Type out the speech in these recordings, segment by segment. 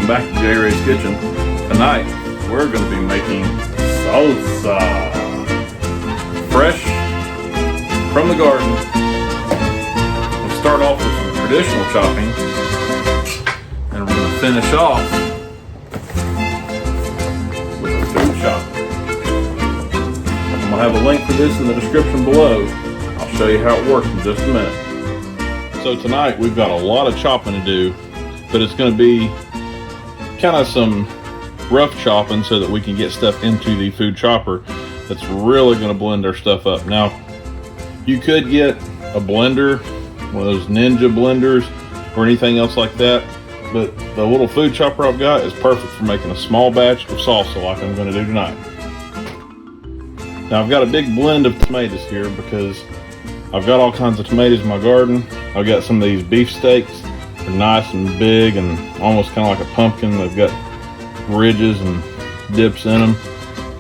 back to J Ray's Kitchen. Tonight we're going to be making salsa, fresh from the garden. We'll start off with some traditional chopping, and we're going to finish off with a food chop. I'm going to have a link for this in the description below. I'll show you how it works in just a minute. So tonight we've got a lot of chopping to do, but it's going to be kind of some rough chopping so that we can get stuff into the food chopper that's really going to blend our stuff up. Now, you could get a blender, one of those Ninja blenders or anything else like that, but the little food chopper I've got is perfect for making a small batch of salsa like I'm going to do tonight. Now, I've got a big blend of tomatoes here because I've got all kinds of tomatoes in my garden. I've got some of these beef steaks. They're nice and big and almost kind of like a pumpkin. They've got ridges and dips in them.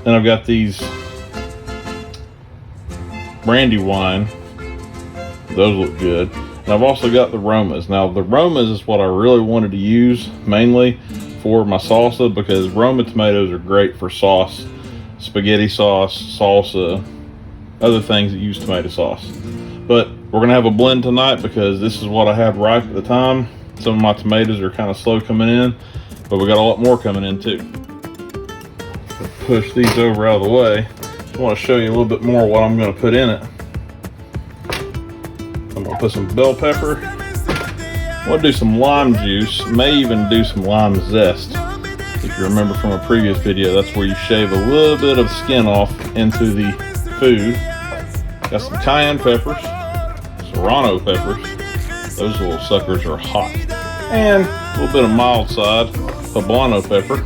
Then I've got these Brandywine. Those look good. And I've also got the Romas. Now the Romas is what I really wanted to use mainly for my salsa, because Roma tomatoes are great for sauce, spaghetti sauce, salsa, other things that use tomato sauce. But we're gonna have a blend tonight because this is what I have ripe at the time. Some of my tomatoes are kind of slow coming in, but we got a lot more coming in too. Push these over out of the way. I want to show you a little bit more what I'm going to put in it. I'm going to put some bell pepper. I want to do some lime juice. May even do some lime zest. If you remember from a previous video, that's where you shave a little bit of skin off into the food. Got some cayenne peppers, serrano peppers. Those little suckers are hot. And a little bit of mild side poblano pepper.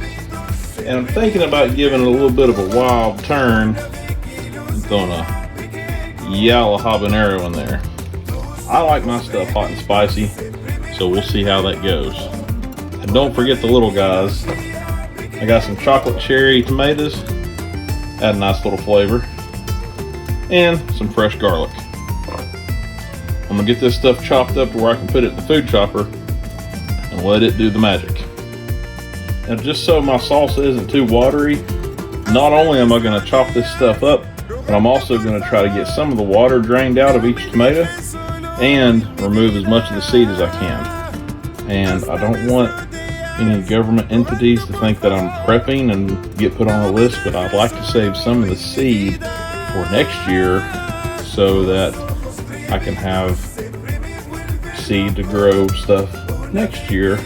And I'm thinking about giving it a little bit of a wild turn and throwing a yellow habanero in there. I like my stuff hot and spicy, so we'll see how that goes. And don't forget the little guys. I got some chocolate cherry tomatoes, add a nice little flavor, and some fresh garlic. I'm gonna get this stuff chopped up to where I can put it in the food chopper and let it do the magic. And just so my salsa isn't too watery, not only am I going to chop this stuff up, but I'm also going to try to get some of the water drained out of each tomato and remove as much of the seed as I can. And I don't want any government entities to think that I'm prepping and get put on a list, but I'd like to save some of the seed for next year so that I can have seed to grow stuff next year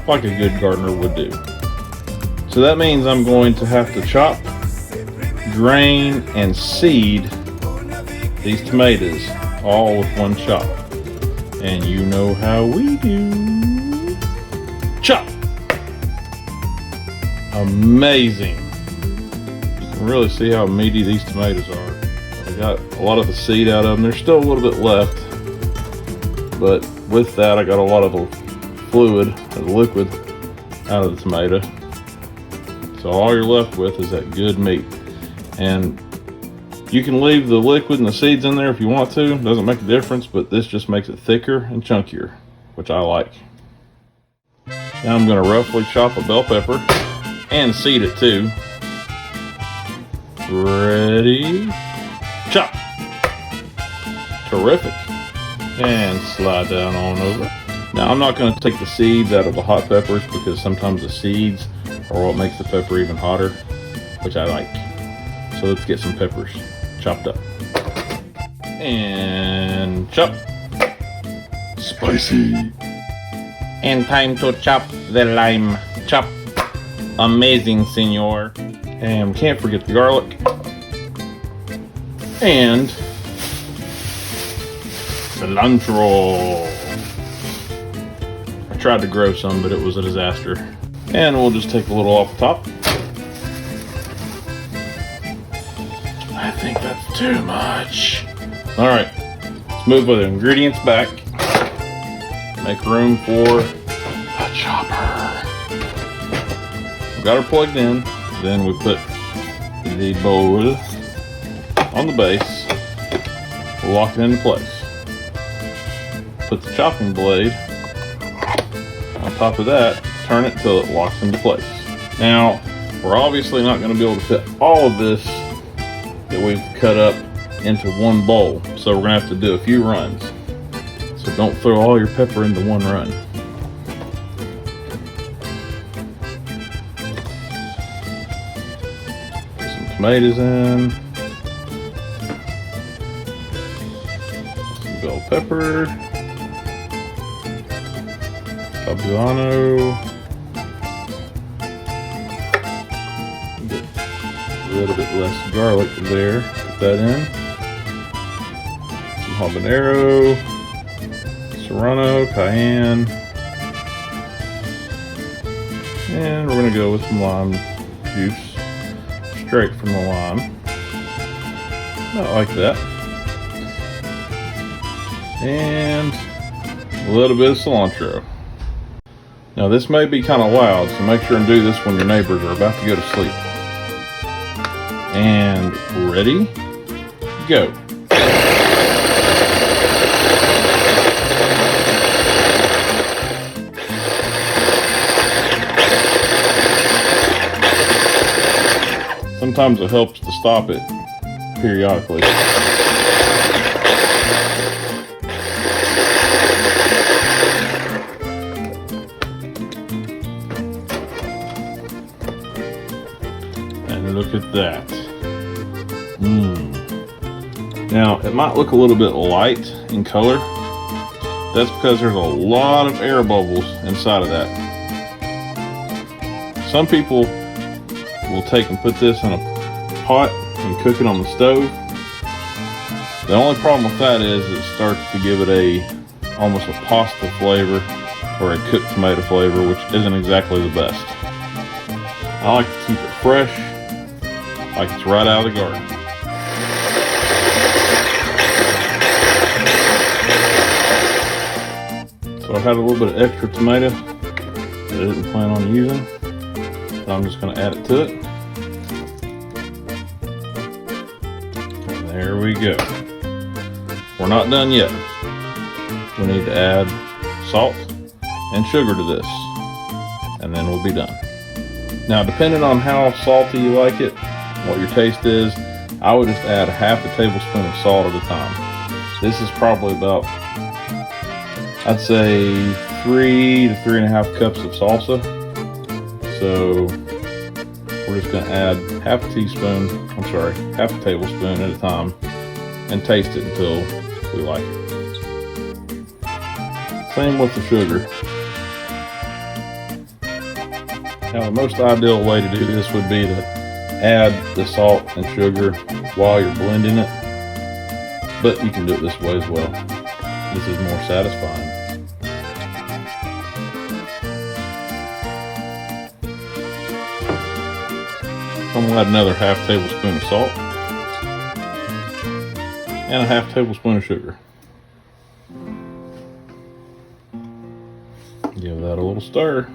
like a good gardener would do. So that means I'm going to have to chop, drain, and seed these tomatoes all with one chop. And you know how we do. Chop! Amazing. You can really see how meaty these tomatoes are. I got a lot of the seed out of them. There's still a little bit left, but with that I got a lot of the fluid, the liquid, out of the tomato. So all you're left with is that good meat. And you can leave the liquid and the seeds in there if you want to. It doesn't make a difference, but this just makes it thicker and chunkier, which I like. Now I'm going to roughly chop a bell pepper and seed it too. Ready? Chop! Terrific. And slide down on over. Now I'm not going to take the seeds out of the hot peppers because sometimes the seeds are what makes the pepper even hotter, which I like. So let's get some peppers chopped up. And chop. Spicy. And time to chop the lime. Chop. Amazing, senor. And we can't forget the garlic. And cilantro. I tried to grow some, but it was a disaster. And we'll just take a little off the top. I think that's too much. All right, let's move the ingredients back. Make room for the chopper. We got her plugged in. Then we put the bowl on the base. We'll lock it into place. Put the chopping blade on top of that turn it till it locks into place. Now, we're obviously not going to be able to fit all of this that we've cut up into one bowl, so we're going to have to do a few runs. So don't throw all your pepper into one run. Put some tomatoes in. Some bell pepper. Poblano. A little bit less garlic there. Put that in. Some habanero, serrano, cayenne, and we're going to go with some lime juice straight from the lime. Not like that. And a little bit of cilantro. Now this may be kind of loud, so make sure and do this when your neighbors are about to go to sleep. And ready, go. Sometimes it helps to stop it periodically. And look at that. Now, it might look a little bit light in color. That's because there's a lot of air bubbles inside of that. Some people will take and put this in a pot and cook it on the stove. The only problem with that is it starts to give it almost a pasta flavor or a cooked tomato flavor, which isn't exactly the best. I like to keep it fresh, like it's right out of the garden. So I had a little bit of extra tomato that I didn't plan on using, so I'm just going to add it to it. And there we go. We're not done yet. We need to add salt and sugar to this, and then we'll be done. Now, depending on how salty you like it, what your taste is, I would just add half a tablespoon of salt at a time. This is probably about, I'd say 3 to 3.5 cups of salsa. So we're just gonna add half a tablespoon at a time and taste it until we like it. Same with the sugar. Now the most ideal way to do this would be to add the salt and sugar while you're blending it, but you can do it this way as well. This is more satisfying. So I'm going to add another half tablespoon of salt and a half tablespoon of sugar. Give that a little stir.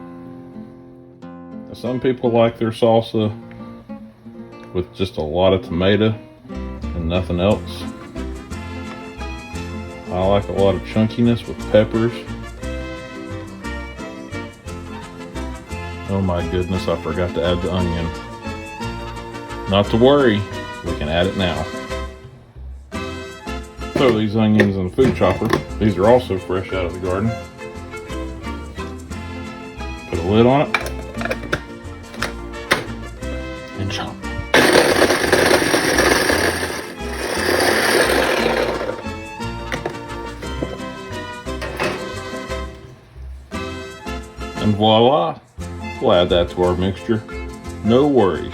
Now, some people like their salsa with just a lot of tomato and nothing else. I like a lot of chunkiness with peppers. Oh my goodness, I forgot to add the onion. Not to worry, we can add it now. Throw these onions in the food chopper. These are also fresh out of the garden. Put a lid on it and chop. And voila, we'll add that to our mixture. No worries.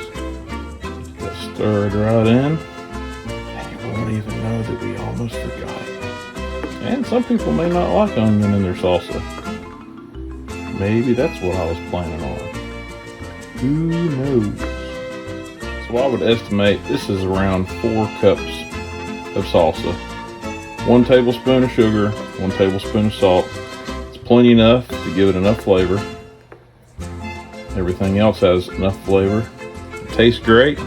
Just stir it right in, and you won't even know that we almost forgot it. And some people may not like onion in their salsa. Maybe that's what I was planning on. Who knows? So I would estimate this is around 4 cups of salsa. 1 tablespoon of sugar, 1 tablespoon of salt. It's plenty enough to give it enough flavor. Everything else has enough flavor. It tastes great.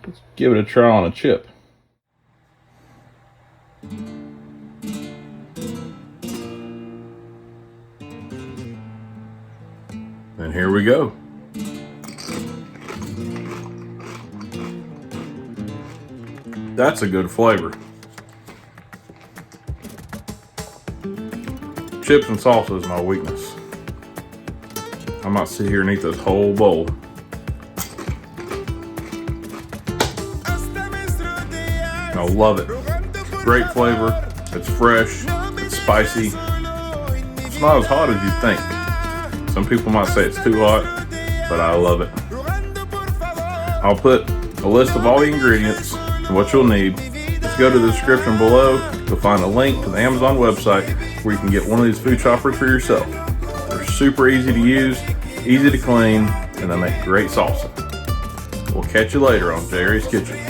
Let's give it a try on a chip. And here we go. That's a good flavor. Chips and salsa is my weakness. I might sit here and eat this whole bowl. I love it. Great flavor. It's fresh. It's spicy. It's not as hot as you think. Some people might say it's too hot, but I love it. I'll put a list of all the ingredients and what you'll need. Just go to the description below. You'll find a link to the Amazon website where you can get one of these food choppers for yourself. They're super easy to use, easy to clean, and they make great salsa. We'll catch you later on Jerry's Kitchen.